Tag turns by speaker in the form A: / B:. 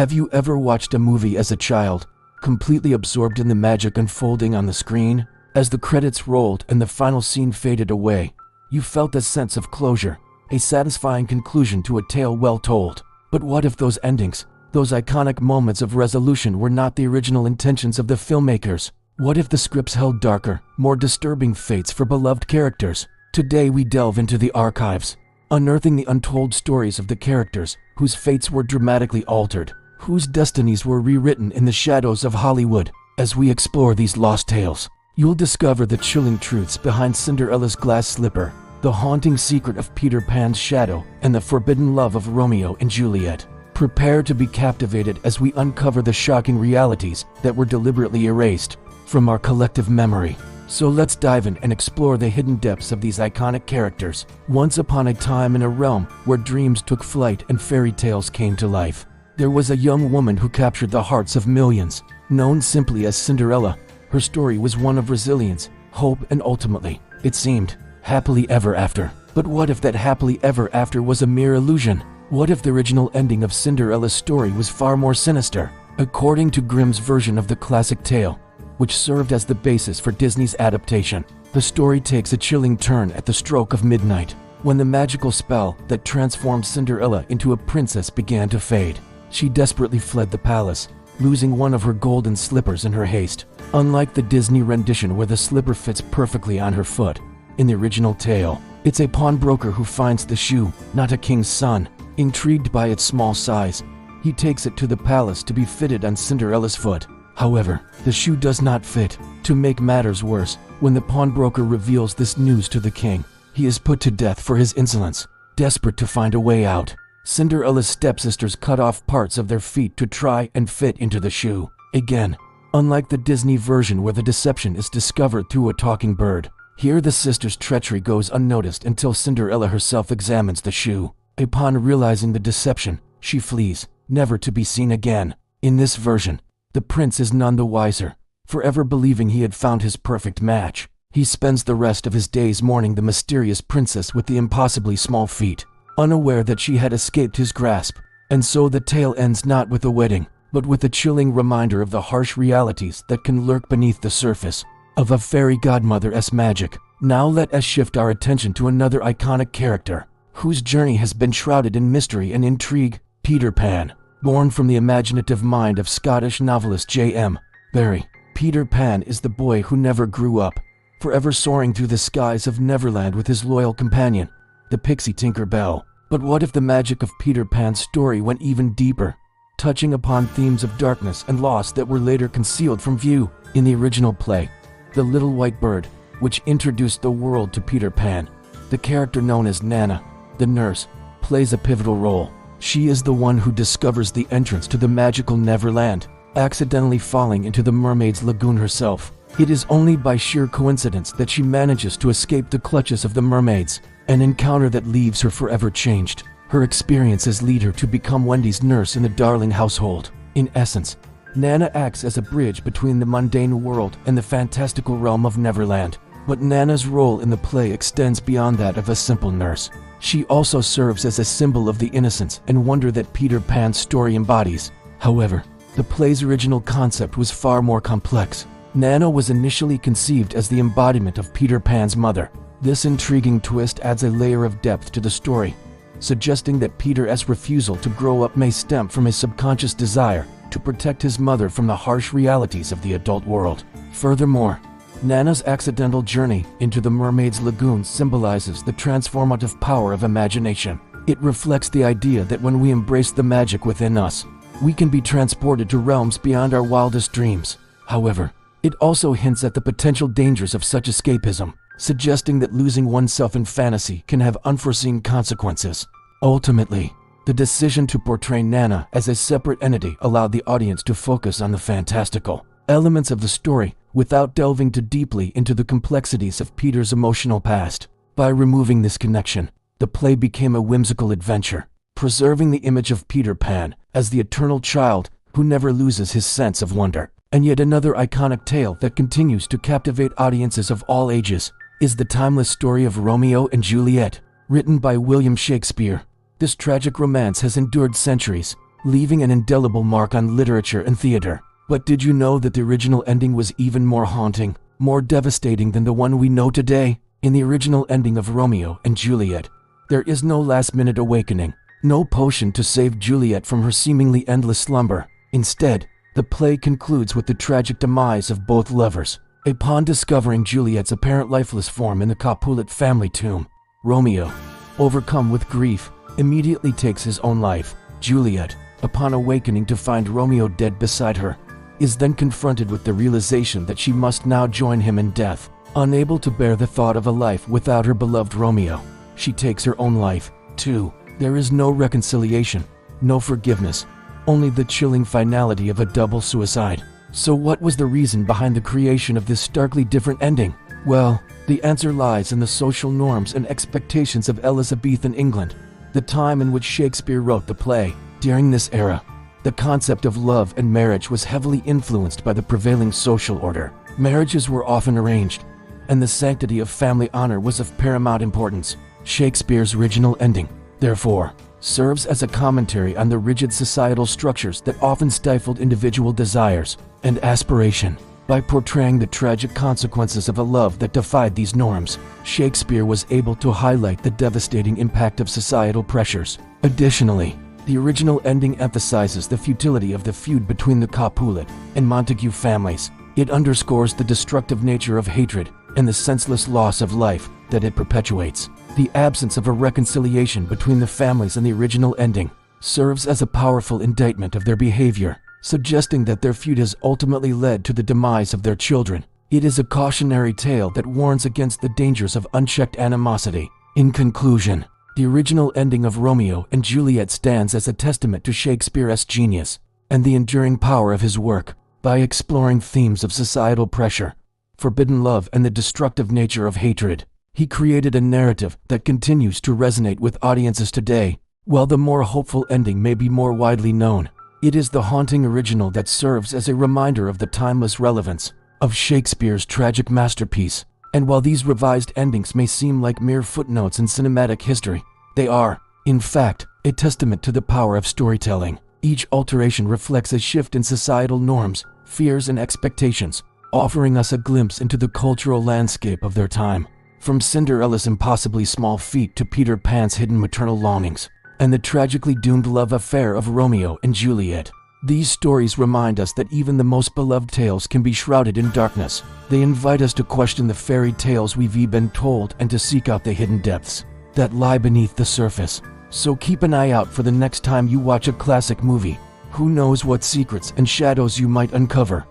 A: Have you ever watched a movie as a child, completely absorbed in the magic unfolding on the screen? As the credits rolled and the final scene faded away, you felt a sense of closure, a satisfying conclusion to a tale well told. But what if those endings, those iconic moments of resolution, were not the original intentions of the filmmakers? What if the scripts held darker, more disturbing fates for beloved characters? Today we delve into the archives, unearthing the untold stories of the characters whose fates were dramatically altered, whose destinies were rewritten in the shadows of Hollywood. As we explore these lost tales, you'll discover the chilling truths behind Cinderella's glass slipper, the haunting secret of Peter Pan's shadow, and the forbidden love of Romeo and Juliet. Prepare to be captivated as we uncover the shocking realities that were deliberately erased from our collective memory. So let's dive in and explore the hidden depths of these iconic characters. Once upon a time, in a realm where dreams took flight and fairy tales came to life, there was a young woman who captured the hearts of millions. Known simply as Cinderella, her story was one of resilience, hope, and ultimately, it seemed, happily ever after. But what if that happily ever after was a mere illusion? What if the original ending of Cinderella's story was far more sinister? According to Grimm's version of the classic tale, which served as the basis for Disney's adaptation, the story takes a chilling turn at the stroke of midnight, when the magical spell that transformed Cinderella into a princess began to fade. She desperately fled the palace, losing one of her golden slippers in her haste. Unlike the Disney rendition where the slipper fits perfectly on her foot, in the original tale, it's a pawnbroker who finds the shoe, not a king's son. Intrigued by its small size, he takes it to the palace to be fitted on Cinderella's foot. However, the shoe does not fit. To make matters worse, when the pawnbroker reveals this news to the king, he is put to death for his insolence. Desperate to find a way out, Cinderella's stepsisters cut off parts of their feet to try and fit into the shoe. Again, unlike the Disney version where the deception is discovered through a talking bird, here the sisters' treachery goes unnoticed until Cinderella herself examines the shoe. Upon realizing the deception, she flees, never to be seen again. In this version, the prince is none the wiser, forever believing he had found his perfect match. He spends the rest of his days mourning the mysterious princess with the impossibly small feet, unaware that she had escaped his grasp. And so the tale ends not with a wedding, but with a chilling reminder of the harsh realities that can lurk beneath the surface of a fairy godmother-esque magic. Now let us shift our attention to another iconic character, whose journey has been shrouded in mystery and intrigue: Peter Pan. Born from the imaginative mind of Scottish novelist J.M. Barrie, Peter Pan is the boy who never grew up, forever soaring through the skies of Neverland with his loyal companion, the pixie Tinker Bell. But what if the magic of Peter Pan's story went even deeper, touching upon themes of darkness and loss that were later concealed from view? In the original play, The Little White Bird, which introduced the world to Peter Pan, the character known as Nana, the nurse, plays a pivotal role. She is the one who discovers the entrance to the magical Neverland, accidentally falling into the mermaid's lagoon herself. It is only by sheer coincidence that she manages to escape the clutches of the mermaids, an encounter that leaves her forever changed. Her experiences lead her to become Wendy's nurse in the Darling household. In essence, Nana acts as a bridge between the mundane world and the fantastical realm of Neverland. But Nana's role in the play extends beyond that of a simple nurse. She also serves as a symbol of the innocence and wonder that Peter Pan's story embodies. However, the play's original concept was far more complex. Nana was initially conceived as the embodiment of Peter Pan's mother. This intriguing twist adds a layer of depth to the story, suggesting that Peter's refusal to grow up may stem from his subconscious desire to protect his mother from the harsh realities of the adult world. Furthermore, Nana's accidental journey into the mermaid's lagoon symbolizes the transformative power of imagination. It reflects the idea that when we embrace the magic within us, we can be transported to realms beyond our wildest dreams. However, it also hints at the potential dangers of such escapism, suggesting that losing oneself in fantasy can have unforeseen consequences. Ultimately, the decision to portray Nana as a separate entity allowed the audience to focus on the fantastical elements of the story without delving too deeply into the complexities of Peter's emotional past. By removing this connection, the play became a whimsical adventure, preserving the image of Peter Pan as the eternal child who never loses his sense of wonder. And yet another iconic tale that continues to captivate audiences of all ages is the timeless story of Romeo and Juliet. Written by William Shakespeare, this tragic romance has endured centuries, leaving an indelible mark on literature and theater. But did you know that the original ending was even more haunting, more devastating than the one we know today? In the original ending of Romeo and Juliet, there is no last-minute awakening, no potion to save Juliet from her seemingly endless slumber. Instead, the play concludes with the tragic demise of both lovers. Upon discovering Juliet's apparent lifeless form in the Capulet family tomb, Romeo, overcome with grief, immediately takes his own life. Juliet, upon awakening to find Romeo dead beside her, is then confronted with the realization that she must now join him in death. Unable to bear the thought of a life without her beloved Romeo, she takes her own life, too. There is no reconciliation, no forgiveness, only the chilling finality of a double suicide. So what was the reason behind the creation of this starkly different ending? Well, the answer lies in the social norms and expectations of Elizabethan England, the time in which Shakespeare wrote the play. During this era, the concept of love and marriage was heavily influenced by the prevailing social order. Marriages were often arranged, and the sanctity of family honor was of paramount importance. Shakespeare's original ending, therefore, serves as a commentary on the rigid societal structures that often stifled individual desires and aspiration. By portraying the tragic consequences of a love that defied these norms, Shakespeare was able to highlight the devastating impact of societal pressures. Additionally, the original ending emphasizes the futility of the feud between the Capulet and Montague families. It underscores the destructive nature of hatred and the senseless loss of life that it perpetuates. The absence of a reconciliation between the families in the original ending serves as a powerful indictment of their behavior, suggesting that their feud has ultimately led to the demise of their children. It is a cautionary tale that warns against the dangers of unchecked animosity. In conclusion, the original ending of Romeo and Juliet stands as a testament to Shakespeare's genius and the enduring power of his work. By exploring themes of societal pressure, forbidden love, and the destructive nature of hatred, he created a narrative that continues to resonate with audiences today. While the more hopeful ending may be more widely known, it is the haunting original that serves as a reminder of the timeless relevance of Shakespeare's tragic masterpiece. And while these revised endings may seem like mere footnotes in cinematic history, they are, in fact, a testament to the power of storytelling. Each alteration reflects a shift in societal norms, fears, and expectations, offering us a glimpse into the cultural landscape of their time. From Cinderella's impossibly small feet to Peter Pan's hidden maternal longings, and the tragically doomed love affair of Romeo and Juliet, these stories remind us that even the most beloved tales can be shrouded in darkness. They invite us to question the fairy tales we've been told and to seek out the hidden depths that lie beneath the surface. So keep an eye out for the next time you watch a classic movie. Who knows what secrets and shadows you might uncover.